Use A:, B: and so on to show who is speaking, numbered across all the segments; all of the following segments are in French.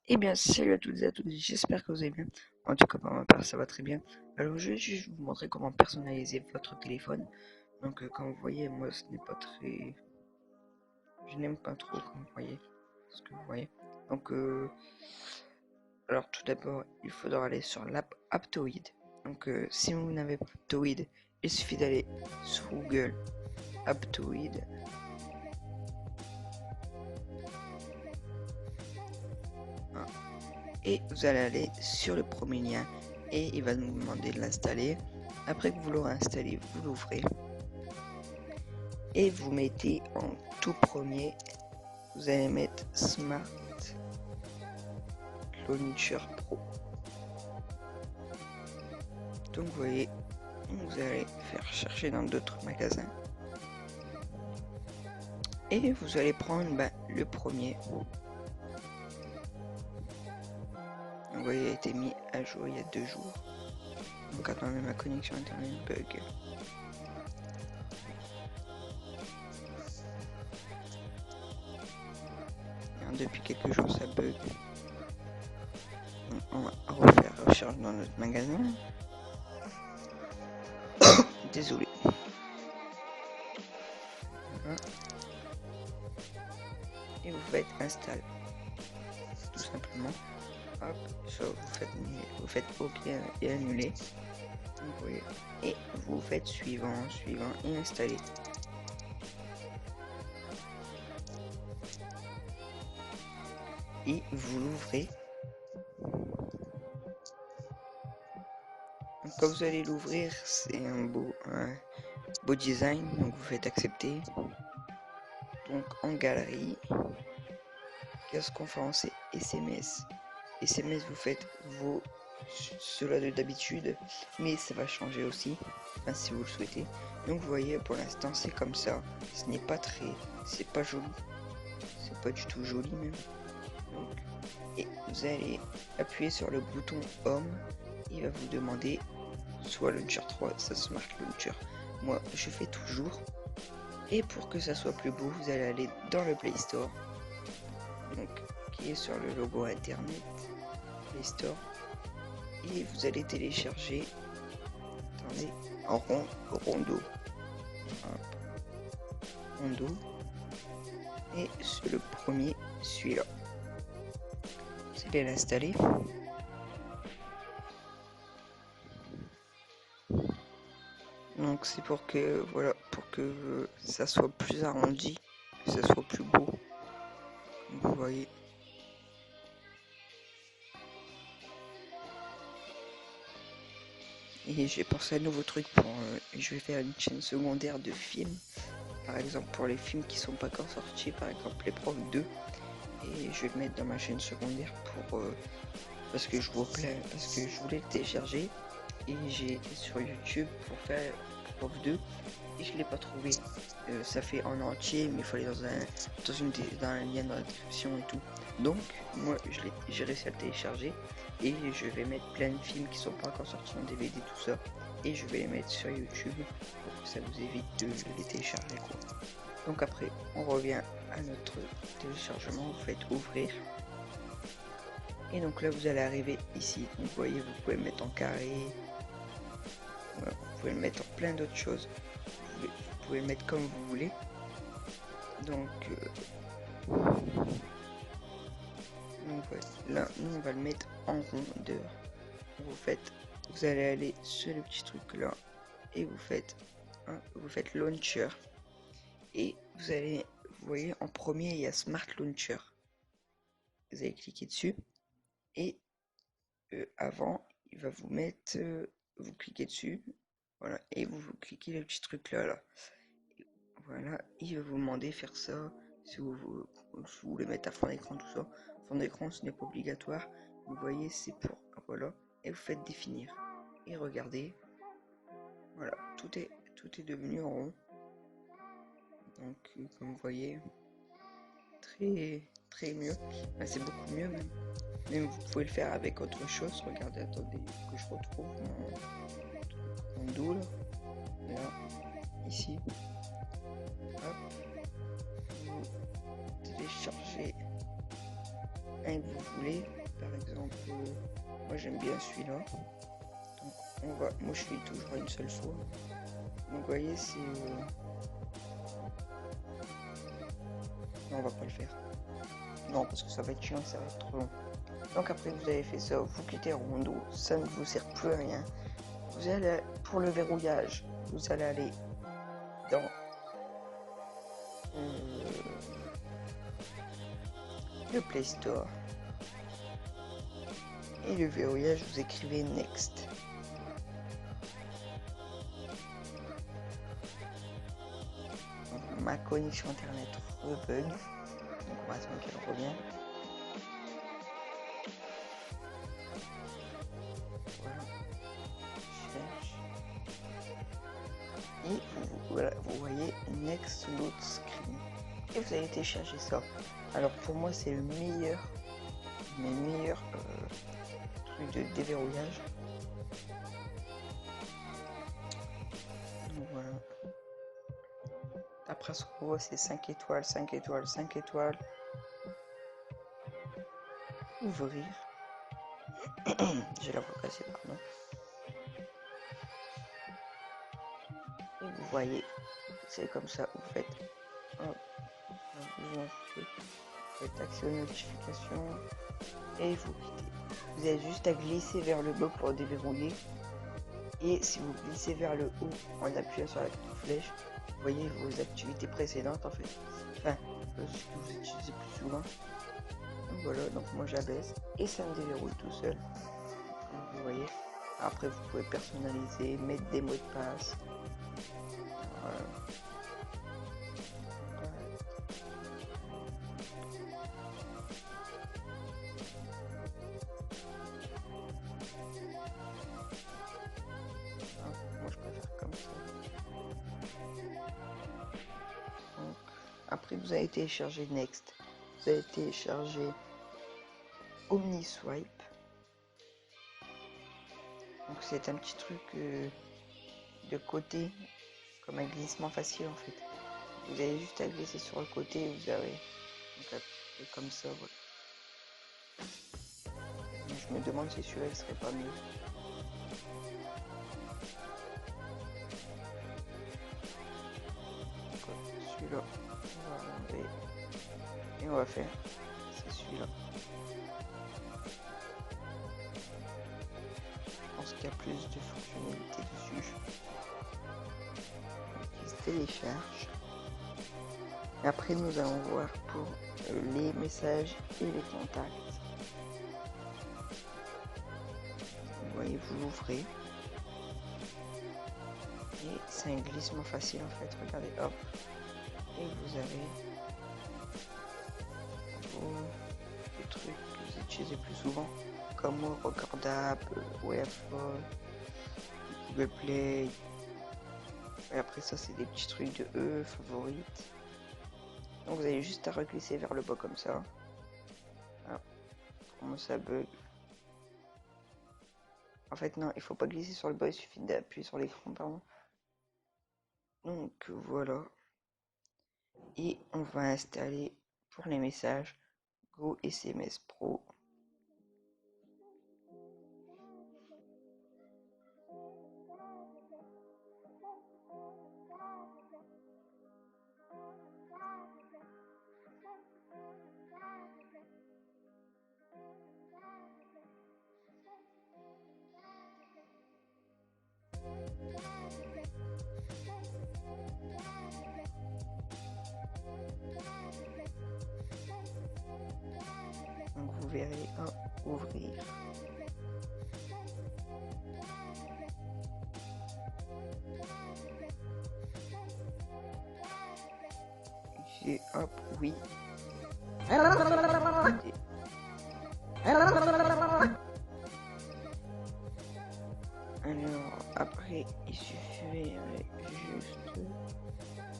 A: Eh bien, salut à toutes et à tous, j'espère que vous allez bien. En tout cas, pour ma part, ça va très bien. Alors, je vais juste vous montrer comment personnaliser votre téléphone. Donc, comme vous voyez, moi, ce n'est pas très... Je n'aime pas trop, comme vous voyez, ce que vous voyez. Donc, alors, tout d'abord, il faudra aller sur l'app Aptoid. Donc, si vous n'avez pas Aptoid, il suffit d'aller sur Google Aptoid. Et vous allez aller sur le premier lien et il va nous demander de l'installer. Après que vous l'aurez installé, vous l'ouvrez et vous mettez en tout premier, vous allez mettre Smart Launcher Pro. Donc vous voyez, vous allez faire chercher dans d'autres magasins et vous allez prendre le premier. Vous voyez, il a été mis à jour il y a 2 jours. Donc attendez, ma connexion internet bug. Depuis quelques jours ça bug. Donc, on va refaire la recherche dans notre magasin. Désolé. Voilà. Et vous faites install. Tout simplement. Hop, ça vous faites OK et annuler. Vous voyez. Et vous faites suivant et installer. Et vous l'ouvrez. Quand vous allez l'ouvrir, c'est un beau design. Donc vous faites accepter. Donc en galerie, qu'est-ce qu'on fait? C'est SMS. SMS, vous faites cela de d'habitude, mais ça va changer aussi, si vous le souhaitez. Donc vous voyez, pour l'instant c'est comme ça. Ce n'est pas c'est pas joli, c'est pas du tout joli même. Donc, et vous allez appuyer sur le bouton Home. Il va vous demander soit Launcher 3, ça Smart Launcher. Moi, je fais toujours. Et pour que ça soit plus beau, vous allez aller dans le Play Store, donc qui est sur le logo internet Play Store, et vous allez télécharger, attendez, en Rondo. Rondo. Et c'est le premier, celui-là. Vous allez l'installer. Donc c'est pour que pour que ça soit plus arrondi, que ça soit plus beau. Donc, vous voyez. Et j'ai pensé à un nouveau truc pour je vais faire une chaîne secondaire de films. Par exemple pour les films qui sont pas encore sortis, par exemple les profs 2. Et je vais le mettre dans ma chaîne secondaire pour parce que je voulais le télécharger et j'ai été sur YouTube pour faire Prof 2 et je l'ai pas trouvé. Ça fait en entier, mais il fallait dans un lien dans la description et tout. Donc moi j'ai réussi à le télécharger et je vais mettre plein de films qui sont pas encore sortis en DVD, tout ça, et je vais les mettre sur YouTube pour que ça vous évite de les télécharger quoi. Donc après on revient à notre téléchargement, vous faites ouvrir. Et donc là vous allez arriver ici, donc vous voyez, vous pouvez le mettre en carré, voilà, vous pouvez le mettre en plein d'autres choses, vous pouvez le mettre comme vous voulez. Donc voilà, là nous on va le mettre en rondeur. Vous allez aller sur le petit truc là et vous faites launcher, et vous voyez en premier il y a Smart Launcher, vous allez cliquer dessus et avant il va vous mettre vous cliquez dessus, voilà, et vous cliquez le petit truc là, voilà, il va vous demander faire ça si vous voulez mettre à fond d'écran, tout ça. Fond d'écran ce n'est pas obligatoire, vous voyez, c'est pour, voilà, et vous faites définir et regardez, voilà, tout est devenu en rond. Donc comme vous voyez, très mieux, c'est beaucoup mieux même vous pouvez le faire avec autre chose. Regardez, attendez que je retrouve mon doule là, ici, hop, vous téléchargez un que vous voulez. Par exemple, moi j'aime bien celui-là. Donc moi je fais toujours une seule fois. Donc vous voyez, c'est... Non, on va pas le faire. Non, parce que ça va être chiant, ça va être trop long. Donc après que vous avez fait ça, vous quittez Rondo, ça ne vous sert plus à rien. Vous allez, pour le verrouillage, vous allez aller dans le Play Store. Et le verrouillage, vous écrivez Next. Donc, ma connexion internet rebug. Donc on va attendre qu'elle revienne. Voilà. Je cherche. Et voilà, vous voyez Next Load Screen. Et vous allez télécharger ça. Alors pour moi c'est le meilleur, mes meilleurs trucs de déverrouillage. Donc voilà. Après ce qu'on voit c'est 5 étoiles, 5 étoiles, 5 étoiles. Ouvrir. J'ai la voix cassée, pardon. Et vous voyez, c'est comme ça, vous faites hop, vous faites accès aux notifications et vous quittez. Vous avez juste à glisser vers le bas pour déverrouiller. Et si vous glissez vers le haut en appuyant sur la petite flèche, vous voyez vos activités précédentes en fait. Enfin, ce que vous utilisez plus souvent. Donc voilà, donc moi j'abaisse et ça me déverrouille tout seul. Donc vous voyez. Après vous pouvez personnaliser, mettre des mots de passe. Voilà. Moi je préfère comme ça. Donc, après vous avez téléchargé Next. Vous avez téléchargé OmniSwipe. Donc c'est un petit truc de côté, comme un glissement facile en fait. Vous avez juste à glisser sur le côté et vous avez donc, comme ça, voilà. Je me demande si celui-là il serait pas mieux. Celui-là, on va enlever et on va faire, c'est celui-là. Je pense qu'il y a plus de fonctionnalités dessus. Donc, il se télécharge. Et après nous allons voir pour les messages et les contacts. Vous voyez, vous l'ouvrez. Et c'est un glissement facile en fait. Regardez, hop. Et vous avez les trucs que vous utilisez plus souvent, comme Recordable, Wavephone, Google Play. Et après ça, c'est des petits trucs de favorites. Donc vous avez juste à reglisser vers le bas comme ça. Ah, comment ça bug? En fait non, il faut pas glisser sur le bas, il suffit d'appuyer sur l'écran, pardon. Donc voilà. Et on va installer pour les messages Go SMS Pro. Donc vous verrez un ouvrir. J'ai hop oui. Alors après il suffirait juste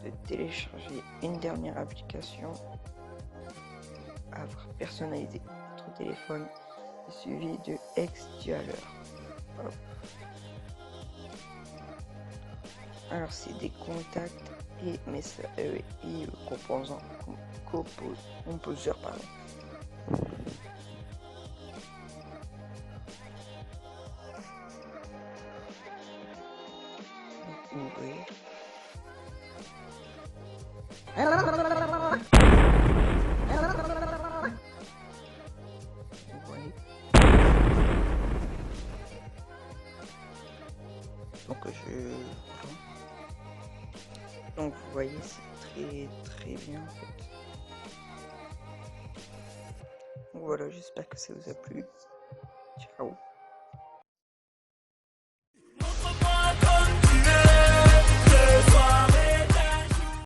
A: de télécharger une dernière application à personnaliser votre téléphone suivi de Xdialer. Alors c'est des contacts et composeurs pardon. très très bien en fait. Donc voilà, j'espère que ça vous a plu. Ciao.